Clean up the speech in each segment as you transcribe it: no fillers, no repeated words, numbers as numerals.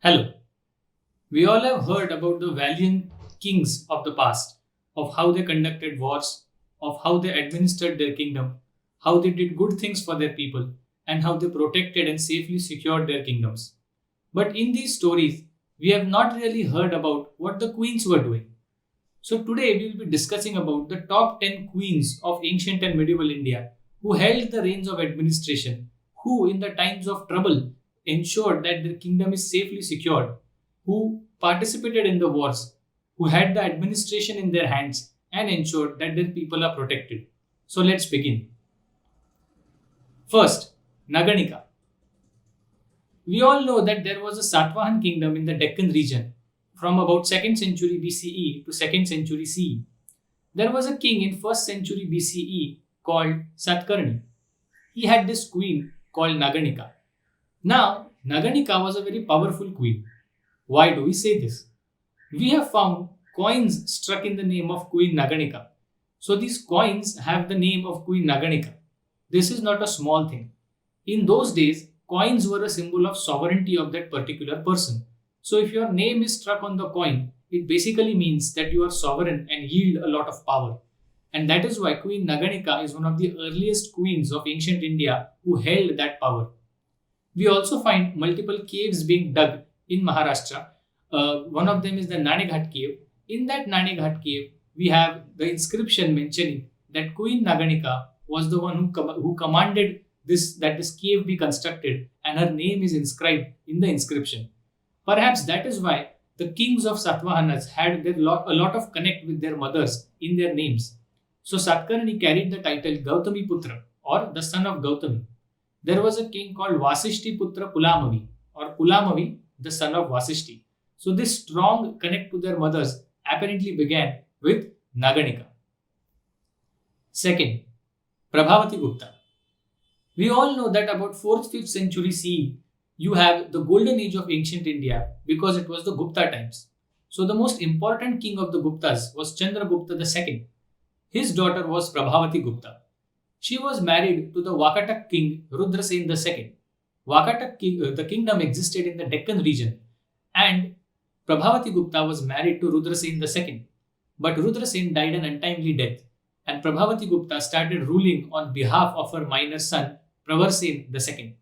Hello. We all have heard about the valiant kings of the past, of how they conducted wars, of how they administered their kingdom, how they did good things for their people, and how they protected and safely secured their kingdoms. But in these stories, we have not really heard about what the queens were doing. So today we will be discussing about the top 10 queens of ancient and medieval India who held the reins of administration, who in the times of trouble ensured that their kingdom is safely secured, who participated in the wars, who had the administration in their hands and ensured that their people are protected. So let's begin. First, Naganika. We all know that there was a Satvahan kingdom in the Deccan region from about 2nd century BCE to 2nd century CE. There was a king in 1st century BCE called Satkarni. He had this queen called Naganika. Now, Naganika was a very powerful queen. Why do we say this? We have found coins struck in the name of Queen Naganika. So these coins have the name of Queen Naganika. This is not a small thing. In those days, coins were a symbol of sovereignty of that particular person. So if your name is struck on the coin, it basically means that you are sovereign and yield a lot of power. And that is why Queen Naganika is one of the earliest queens of ancient India who held that power. We also find multiple caves being dug in Maharashtra. One of them is the Naneghat cave. In that Naneghat cave, we have the inscription mentioning that Queen Naganika was the one who commanded this cave be constructed, and her name is inscribed in the inscription. Perhaps that is why the kings of Satavahanas had a lot of connect with their mothers in their names. So Satkarni carried the title Gautami Putra, or the son of Gautami. There was a king called Vasishti Putra Pulamavi, or Pulamavi, the son of Vasishti. So this strong connect to their mothers apparently began with Naganika. Second, Prabhavati Gupta. We all know that about 4th 5th century CE, you have the golden age of ancient India because it was the Gupta times. So the most important king of the Guptas was Chandragupta II. His daughter was Prabhavati Gupta. She was married to the Wakatak king Rudrasen II. The kingdom existed in the Deccan region, and Prabhavati Gupta was married to Rudrasen II. But Rudrasen died an untimely death, and Prabhavati Gupta started ruling on behalf of her minor son Pravarsen II.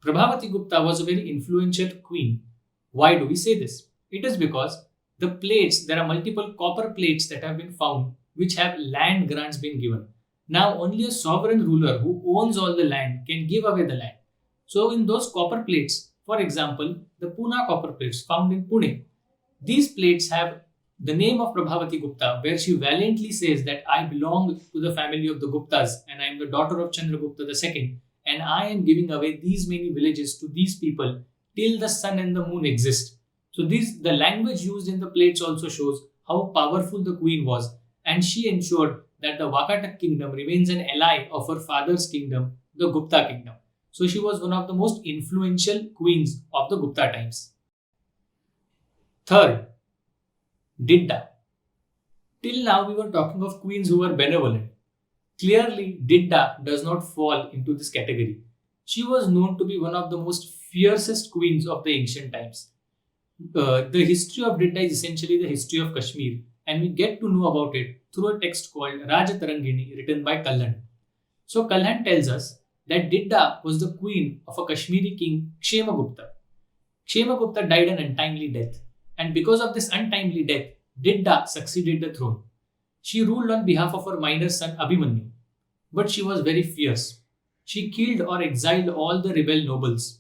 Prabhavati Gupta was a very influential queen. Why do we say this? It is because there are multiple copper plates that have been found which have land grants been given. Now, only a sovereign ruler who owns all the land can give away the land. So, in those copper plates, for example, the Pune copper plates found in Pune, these plates have the name of Prabhavati Gupta, where she valiantly says that I belong to the family of the Guptas and I am the daughter of Chandragupta II, and I am giving away these many villages to these people till the sun and the moon exist. So, the language used in the plates also shows how powerful the queen was, and she ensured that the Wakatak kingdom remains an ally of her father's kingdom, the Gupta kingdom. So she was one of the most influential queens of the Gupta times. Third, Didda. Till now we were talking of queens who were benevolent. Clearly, Didda does not fall into this category. She was known to be one of the most fiercest queens of the ancient times. The history of Didda is essentially the history of Kashmir, and we get to know about it through a text called Rajatarangini written by Kalhan. So Kalhan tells us that Didda was the queen of a Kashmiri king, Kshemagupta. Kshemagupta died an untimely death, and because of this untimely death, Didda succeeded the throne. She ruled on behalf of her minor son Abhimanyu, but she was very fierce. She killed or exiled all the rebel nobles.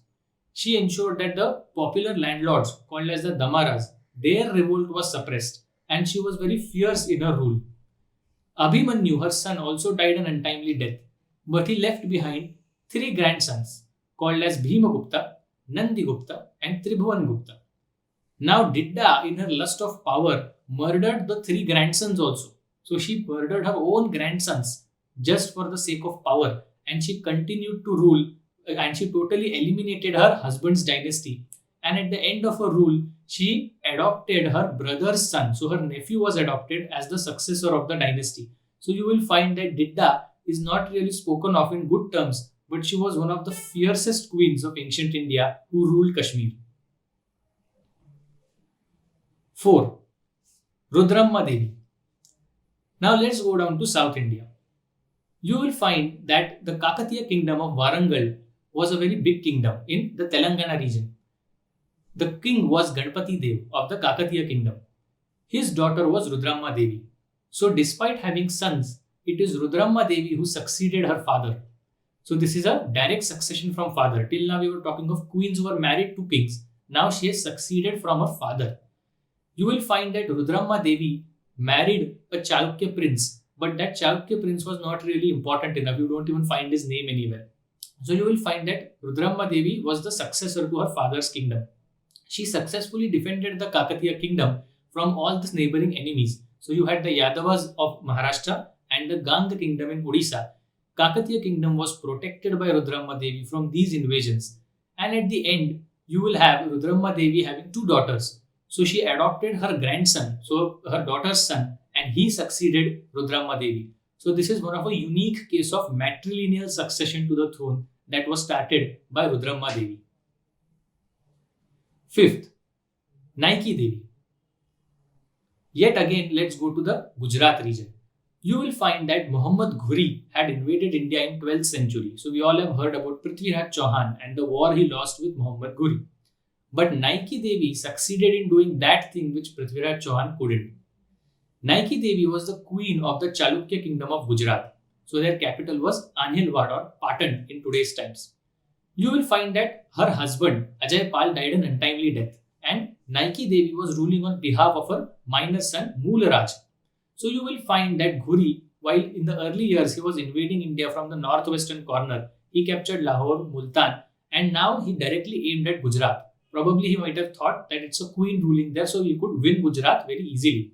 She ensured that the popular landlords, called as the Damaras, their revolt was suppressed, and she was very fierce in her rule. Abhimanyu, her son, also died an untimely death, but he left behind 3 grandsons called as Bhimagupta, Nandigupta, and Tribhuvan-gupta. Now Didda, in her lust of power, murdered the 3 grandsons also. So she murdered her own grandsons just for the sake of power, and she continued to rule, and she totally eliminated her husband's dynasty. And at the end of her rule, she adopted her brother's son. So her nephew was adopted as the successor of the dynasty. So you will find that Didda is not really spoken of in good terms, but she was one of the fiercest queens of ancient India who ruled Kashmir. 4. Rudramma Devi. Now let's go down to South India. You will find that the Kakatiya kingdom of Warangal was a very big kingdom in the Telangana region. The king was Ganpati Dev of the Kakatiya kingdom. His daughter was Rudramma Devi. So despite having sons, it is Rudramma Devi who succeeded her father. So this is a direct succession from father. Till now we were talking of queens who were married to kings. Now she has succeeded from her father. You will find that Rudramma Devi married a Chalukya prince, but that Chalukya prince was not really important enough. You don't even find his name anywhere. So you will find that Rudramma Devi was the successor to her father's kingdom. She successfully defended the Kakatiya kingdom from all the neighboring enemies. So you had the Yadavas of Maharashtra and the Ganga kingdom in Odisha. Kakatiya kingdom was protected by Rudramma Devi from these invasions. And at the end, you will have Rudramma Devi having two daughters. So she adopted her grandson, so her daughter's son, and he succeeded Rudramma Devi. So this is one of a unique case of matrilineal succession to the throne that was started by Rudramma Devi. Fifth, Naiki Devi. Yet again, let's go to the Gujarat region. You will find that Muhammad Ghuri had invaded India in 12th century. So we all have heard about Prithviraj Chauhan and the war he lost with Muhammad Ghuri. But Naiki Devi succeeded in doing that thing which Prithviraj Chauhan couldn't. Naiki Devi was the queen of the Chalukya kingdom of Gujarat. So their capital was Anhilwad or Patan in today's times. You will find that her husband Ajay Pal died an untimely death and Naiki Devi was ruling on behalf of her minor son Moolaraj. So you will find that Ghuri, while in the early years he was invading India from the northwestern corner, he captured Lahore, Multan, and now he directly aimed at Gujarat. Probably he might have thought that it's a queen ruling there, so he could win Gujarat very easily.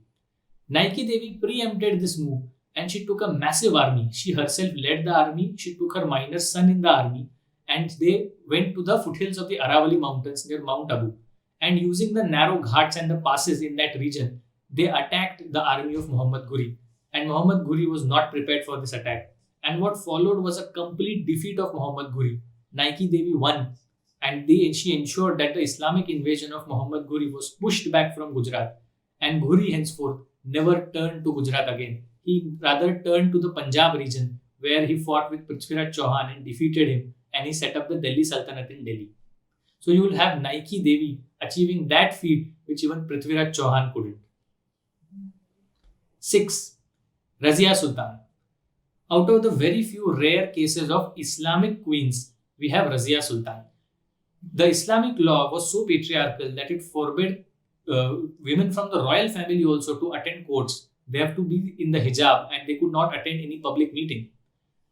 Naiki Devi preempted this move and she took a massive army. She herself led the army, she took her minor son in the army, and they went to the foothills of the Aravalli mountains near Mount Abu. And using the narrow ghats and the passes in that region, they attacked the army of Muhammad Ghuri. And Muhammad Ghuri was not prepared for this attack. And what followed was a complete defeat of Muhammad Ghuri. Naiki Devi won, and she ensured that the Islamic invasion of Muhammad Ghuri was pushed back from Gujarat. And Ghuri henceforth never turned to Gujarat again. He rather turned to the Punjab region where he fought with Prithviraj Chauhan and defeated him, and he set up the Delhi Sultanate in Delhi. So you will have Naiki Devi achieving that feat which even Prithviraj Chauhan couldn't. 6. Razia Sultan. Out of the very few rare cases of Islamic queens, we have Razia Sultan. The Islamic law was so patriarchal that it forbade women from the royal family also to attend courts. They have to be in the hijab and they could not attend any public meeting.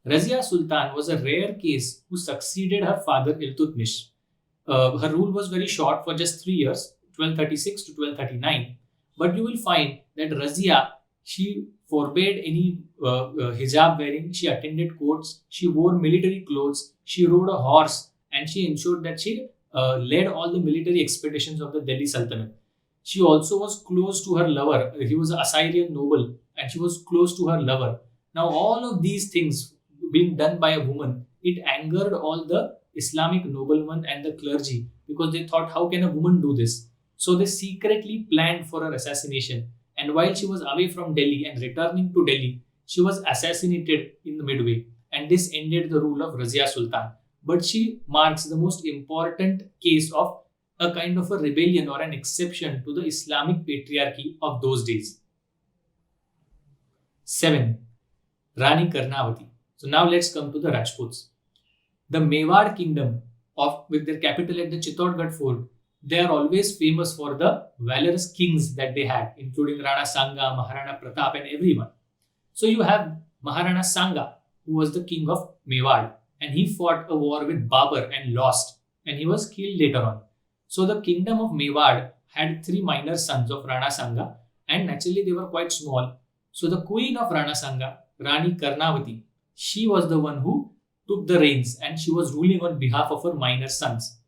Razia Sultan was a rare case who succeeded her father Iltutmish. Her rule was very short for just 3 years, 1236 to 1239. But you will find that Razia, she forbade any hijab wearing, she attended courts, she wore military clothes, she rode a horse, and she ensured that she led all the military expeditions of the Delhi Sultanate. She also was close to her lover. He was an Assyrian noble and she was close to her lover. Now all of these things being done by a woman, it angered all the Islamic noblemen and the clergy because they thought, how can a woman do this? So they secretly planned for her assassination. And while she was away from Delhi and returning to Delhi, she was assassinated in the midway. And this ended the rule of Razia Sultan. But she marks the most important case of a kind of a rebellion or an exception to the Islamic patriarchy of those days. 7. Rani Karnavati. So now let's come to the Rajputs. The Mewar kingdom with their capital at the Chittorgarh fort, they are always famous for the valorous kings that they had, including Rana Sanga, Maharana Pratap and everyone. So you have Maharana Sanga, who was the king of Mewar, and he fought a war with Babur and lost, and he was killed later on. So the kingdom of Mewar had 3 minor sons of Rana Sanga, and naturally they were quite small. So the queen of Rana Sanga, Rani Karnavati, she was the one who took the reins and she was ruling on behalf of her minor sons.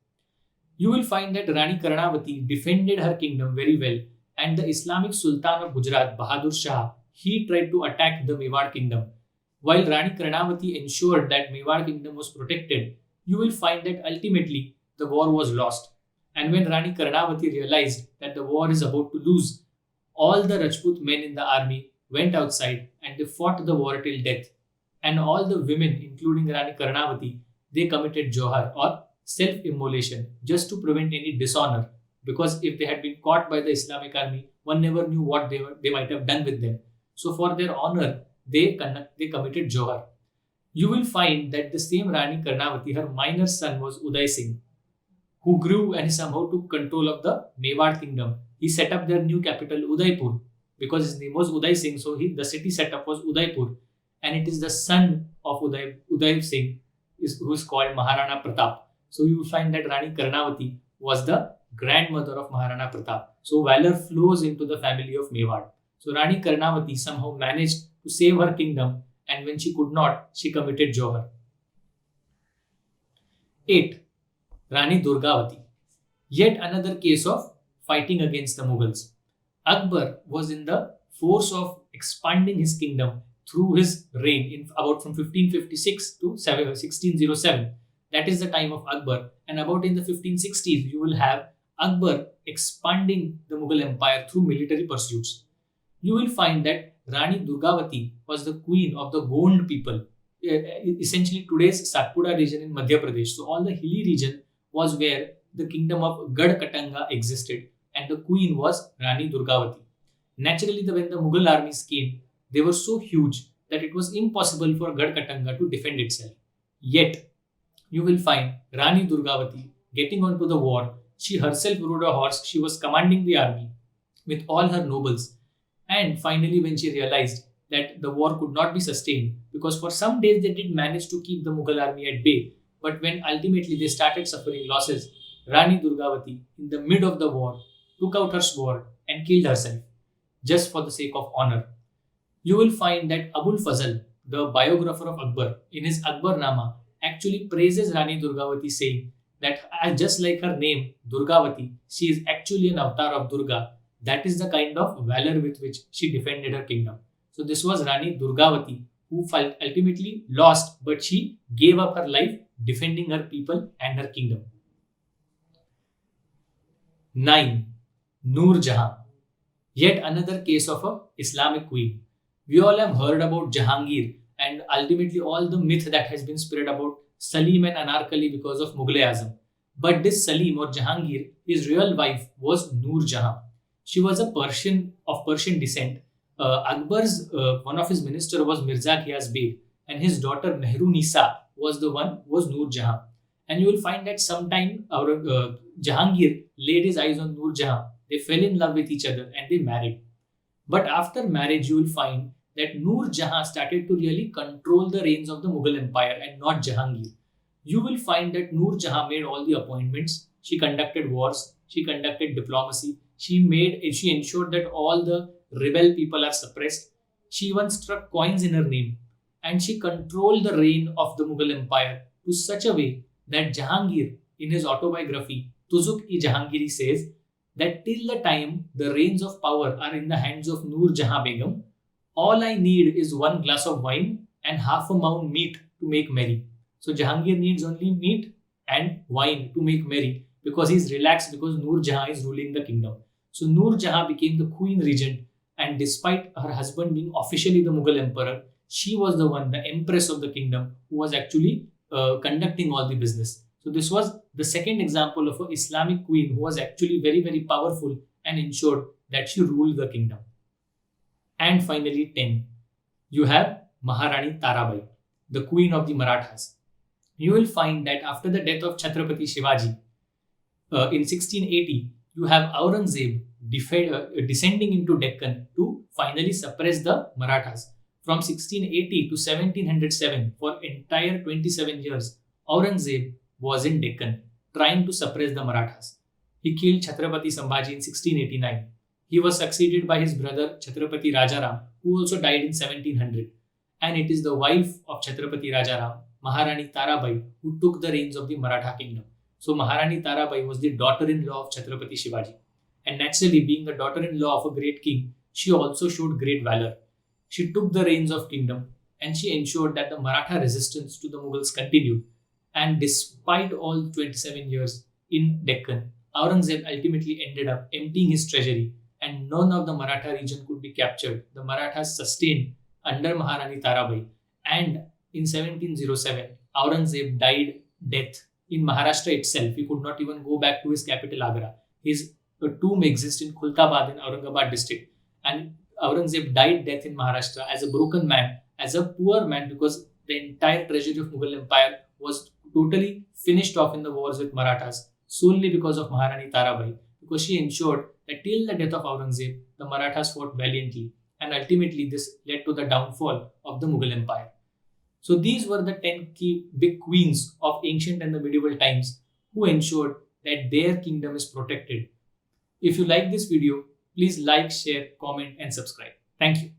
You will find that Rani Karnavati defended her kingdom very well, and the Islamic Sultan of Gujarat, Bahadur Shah, he tried to attack the Mewar kingdom. While Rani Karnavati ensured that Mewar kingdom was protected, you will find that ultimately the war was lost. And when Rani Karnavati realized that the war is about to lose, all the Rajput men in the army went outside and they fought the war till death. And all the women, including Rani Karnavati, they committed johar or self-immolation just to prevent any dishonor. Because if they had been caught by the Islamic army, one never knew what they might have done with them. So for their honor, they committed johar. You will find that the same Rani Karnavati, her minor son was Uday Singh, who grew and somehow took control of the Mewar kingdom. He set up their new capital Udaipur because his name was Uday Singh. So the city setup was Udaipur, and it is the son of Uday Singh who is called Maharana Pratap. So you will find that Rani Karnavati was the grandmother of Maharana Pratap. So valor flows into the family of Mewar. So Rani Karnavati somehow managed to save her kingdom, and when she could not, she committed johar. 8. Rani Durgavati. Yet another case of fighting against the Mughals. Akbar was in the force of expanding his kingdom through his reign in about from 1556 to 1607. That is the time of Akbar. And about in the 1560s, you will have Akbar expanding the Mughal empire through military pursuits. You will find that Rani Durgavati was the queen of the Gond people, essentially today's Satpura region in Madhya Pradesh. So all the hilly region was where the kingdom of Gad Katanga existed, and the queen was Rani Durgavati. Naturally, when the Mughal armies came, they were so huge that it was impossible for Gad Katanga to defend itself. Yet, you will find Rani Durgavati getting onto the war. She herself rode a horse. She was commanding the army with all her nobles. And finally, when she realized that the war could not be sustained, because for some days they did manage to keep the Mughal army at bay, but when ultimately they started suffering losses, Rani Durgavati, in the mid of the war, took out her sword and killed herself, just for the sake of honor. You will find that Abul Fazl, the biographer of Akbar, in his Akbarnama, actually praises Rani Durgavati, saying that just like her name, Durgavati, she is actually an avatar of Durga. That is the kind of valor with which she defended her kingdom. So this was Rani Durgavati, who ultimately lost, but she gave up her life defending her people and her kingdom. 9. Noor Jahan. Yet another case of a Islamic queen. We all have heard about Jahangir and ultimately all the myth that has been spread about Salim and Anarkali because of Mughal-e-Azam. But this Salim or Jahangir, his real wife was Noor Jahan. She was a Persian of Persian descent. Akbar's one of his minister was Mirza Ghiyas Beg, and his daughter Mehru Nisa was Noor Jahan. And you will find that sometime Jahangir laid his eyes on Noor Jahan. They fell in love with each other and they married. But after marriage, you will find that Noor Jahan started to really control the reins of the Mughal Empire and not Jahangir. You will find that Noor Jahan made all the appointments. She conducted wars. She conducted diplomacy. She ensured that all the rebel people are suppressed. She even struck coins in her name. And she controlled the reign of the Mughal Empire to such a way that Jahangir, in his autobiography, Tuzuk-e-Jahangiri, says that till the time the reins of power are in the hands of Noor Jahan Begum, all I need is one glass of wine and half a mound meat to make merry. So Jahangir needs only meat and wine to make merry because he is relaxed because Noor Jahan is ruling the kingdom. So Noor Jahan became the queen regent, and despite her husband being officially the Mughal emperor, she was the one, the empress of the kingdom, who was actually conducting all the business. So this was the second example of an Islamic queen who was actually very, very powerful and ensured that she ruled the kingdom. And finally, 10. You have Maharani Tarabai, the queen of the Marathas. You will find that after the death of Chhatrapati Shivaji in 1680, you have Aurangzeb descending into Deccan to finally suppress the Marathas. From 1680 to 1707, for entire 27 years, Aurangzeb was in Deccan trying to suppress the Marathas. He killed Chhatrapati Sambhaji in 1689. He was succeeded by his brother Chhatrapati Rajaram, who also died in 1700. And it is the wife of Chhatrapati Rajaram, Maharani Tarabai, who took the reins of the Maratha kingdom. So Maharani Tarabai was the daughter-in-law of Chhatrapati Shivaji. And naturally, being the daughter-in-law of a great king, she also showed great valor. She took the reins of kingdom and she ensured that the Maratha resistance to the Mughals continued. And despite all 27 years in Deccan, Aurangzeb ultimately ended up emptying his treasury and none of the Maratha region could be captured. The Marathas sustained under Maharani Tarabai, and in 1707, Aurangzeb died death in Maharashtra itself. He could not even go back to his capital Agra. His tomb exists in Khultabad in Aurangabad district, and Aurangzeb died death in Maharashtra as a broken man, as a poor man, because the entire treasury of Mughal Empire was totally finished off in the wars with Marathas solely because of Maharani Tarabai, because she ensured that till the death of Aurangzeb, the Marathas fought valiantly, and ultimately this led to the downfall of the Mughal Empire. So these were the 10 key big queens of ancient and the medieval times who ensured that their kingdom is protected. If you like this video, please like, share, comment and subscribe. Thank you.